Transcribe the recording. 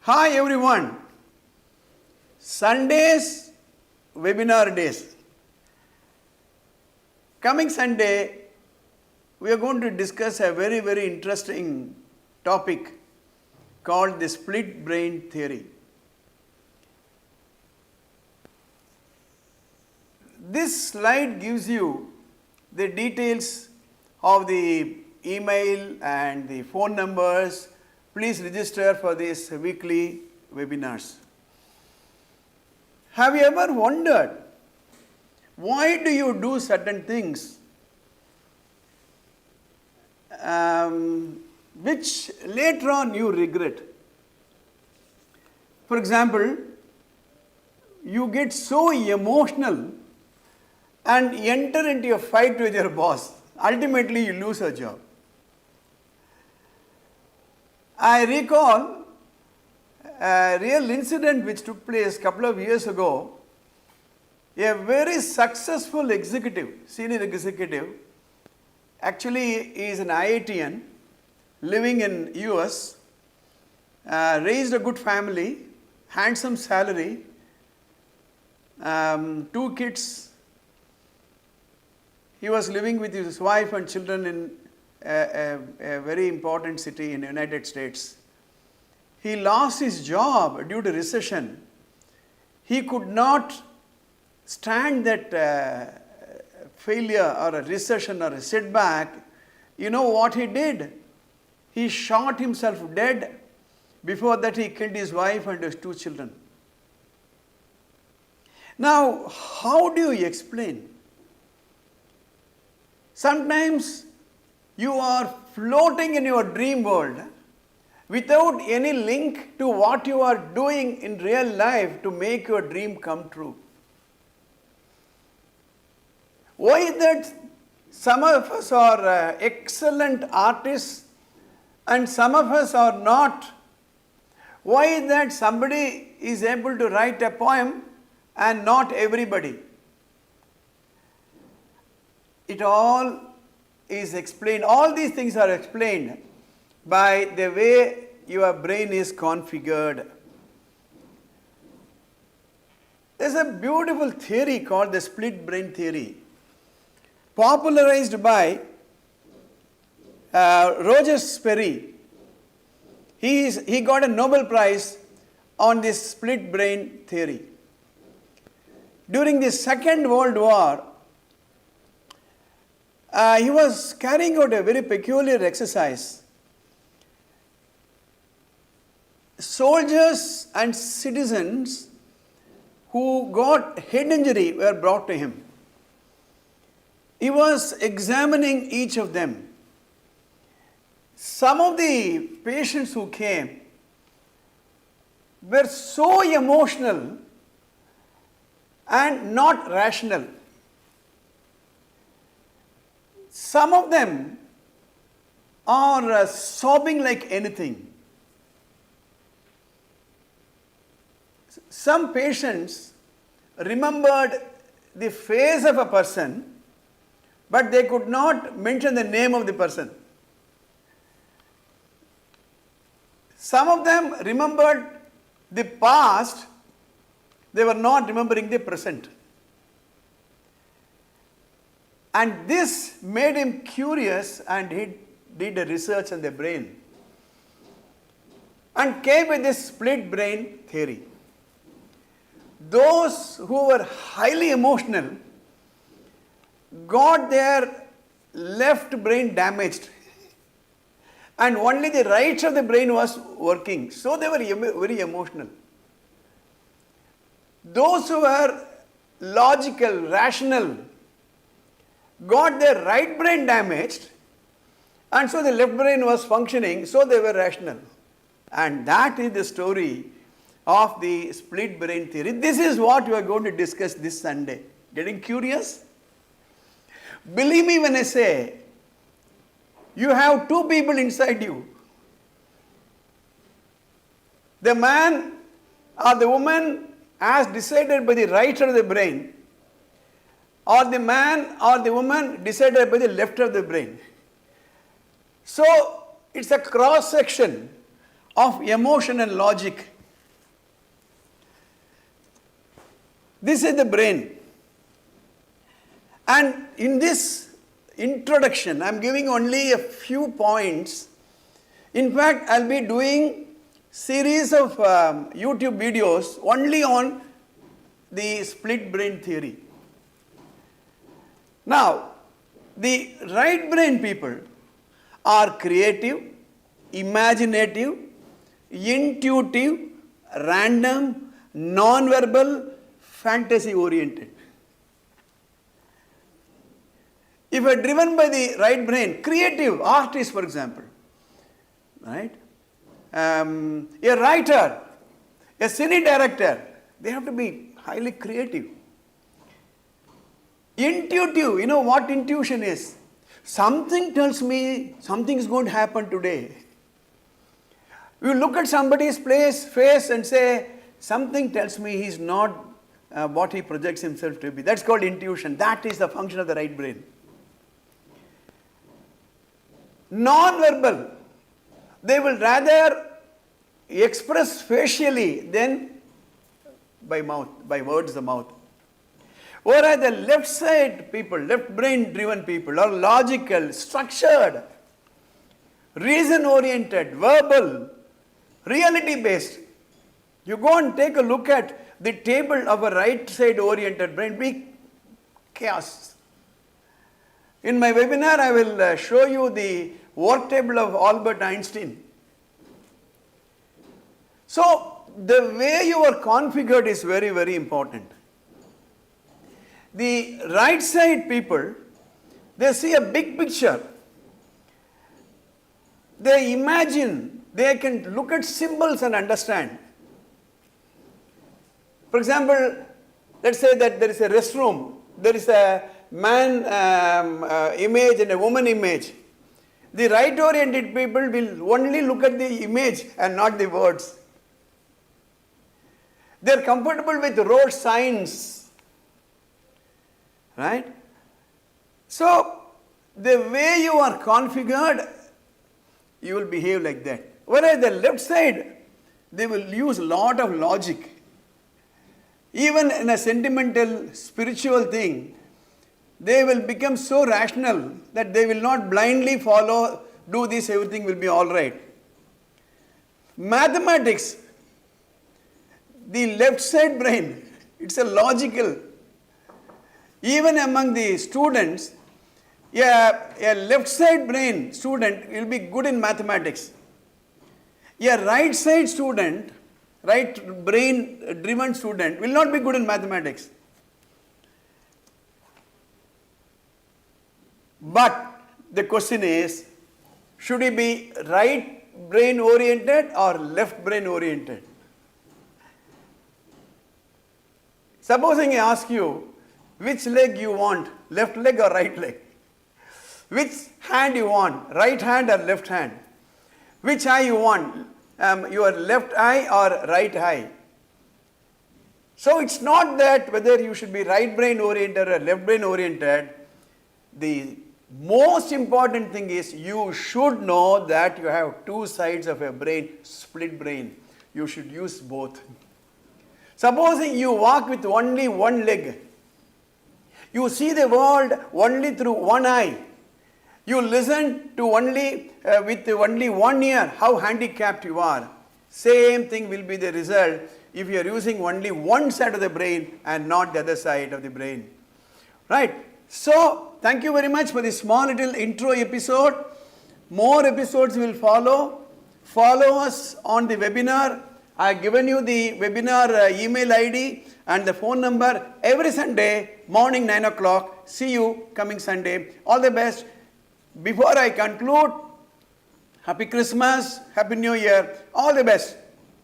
Hi everyone. Sundays, webinar days. Coming Sunday, we are going to discuss a very interesting topic called the split brain theory. This slide gives you the details of the email and the phone numbers. Please register for these weekly webinars. Have you ever wondered why do you do certain things which later on you regret? For example, you get so emotional and enter into a fight with your boss. Ultimately, you lose a job. I recall a real incident which took place a couple of years ago. A very successful executive, senior executive, actually is an IITian living in US, raised a good family, handsome salary, 2 kids. He was living with his wife and children in a very important city in the United States. He lost his job due to recession. He could not stand that failure or a recession or a setback. You know what he did? He shot himself dead. Before that, he killed his wife and his 2 children. Now, how do you explain? Sometimes you are floating in your dream world without any link to what you are doing in real life to make your dream come true. Why is that some of us are excellent artists and some of us are not? Why is that somebody is able to write a poem and not everybody? It all is explained, all these things are explained by the way your brain is configured. There's a beautiful theory called the split brain theory, popularized by Roger Sperry. He got a Nobel Prize on this split brain theory. During the Second World War, he was carrying out a very peculiar exercise. Soldiers and citizens who got head injury were brought to him. He was examining each of them. Some of the patients who came were so emotional and not rational. Some of them are sobbing like anything. Some patients remembered the face of a person, but they could not mention the name of the person. Some of them remembered the past, they were not remembering the present. And this made him curious, and he did a research on the brain and came with this split brain theory. Those who were highly emotional got their left brain damaged and only the right of the brain was working. So they were very emotional. Those who were logical, rational, got their right brain damaged, and so the left brain was functioning, so they were rational. And that is the story of the split brain theory. This is what we are going to discuss this Sunday. Getting curious? Believe me when I say, you have 2 people inside you. The man or the woman as decided by the right of the brain, or the man or the woman decided by the left of the brain. So it's a cross section of emotion and logic. This is the brain. And in this introduction, I am giving only a few points. In fact, I will be doing series of YouTube videos only on the split brain theory. Now, the right brain people are creative, imaginative, intuitive, random, non-verbal, fantasy oriented. If you are driven by the right brain, creative, artist for example, right? A writer, a cine director, they have to be highly creative. Intuitive, you know what intuition is? Something tells me something is going to happen today. You look at somebody's face and say, something tells me he's not what he projects himself to be. That's called intuition. That is the function of the right brain. Non-verbal, they will rather express facially than by mouth, by words of the mouth. Whereas the left side people, left brain driven people are logical, structured, reason oriented, verbal, reality based. You go and take a look at the table of a right side oriented brain, big chaos. In my webinar, I will show you the work table of Albert Einstein. So, the way you are configured is very, very important. The right side people, they see a big picture. They imagine, they can look at symbols and understand. For example, let's say that there is a restroom, there is a man image and a woman image. The right oriented people will only look at the image and not the words. They are comfortable with road signs, right? So, the way you are configured, you will behave like that. Whereas the left side, they will use a lot of logic. Even in a sentimental, spiritual thing, they will become so rational that they will not blindly follow, do this, everything will be all right. Mathematics, the left side brain, it's a logical. Even among the students, a left side brain student will be good in mathematics. A right side student, right brain driven student will not be good in mathematics. But the question is, should he be right brain oriented or left brain oriented? Supposing I ask you, which leg you want, left leg or right leg? Which hand you want, right hand or left hand? Which eye you want, your left eye or right eye? So it's not that whether you should be right brain oriented or left brain oriented. The most important thing is you should know that you have two sides of a brain, split brain. You should use both. Supposing you walk with only one leg, you see the world only through one eye, you listen to only with only one ear, how handicapped you are. Same thing will be the result if you are using only one side of the brain and not the other side of the brain. Right? So, thank you very much for this small little intro episode. More episodes will follow. Follow us on the webinar. I have given you the webinar email ID and the phone number every Sunday morning 9 o'clock. See you coming Sunday. All the best. Before I conclude, Happy Christmas, Happy New Year. All the best.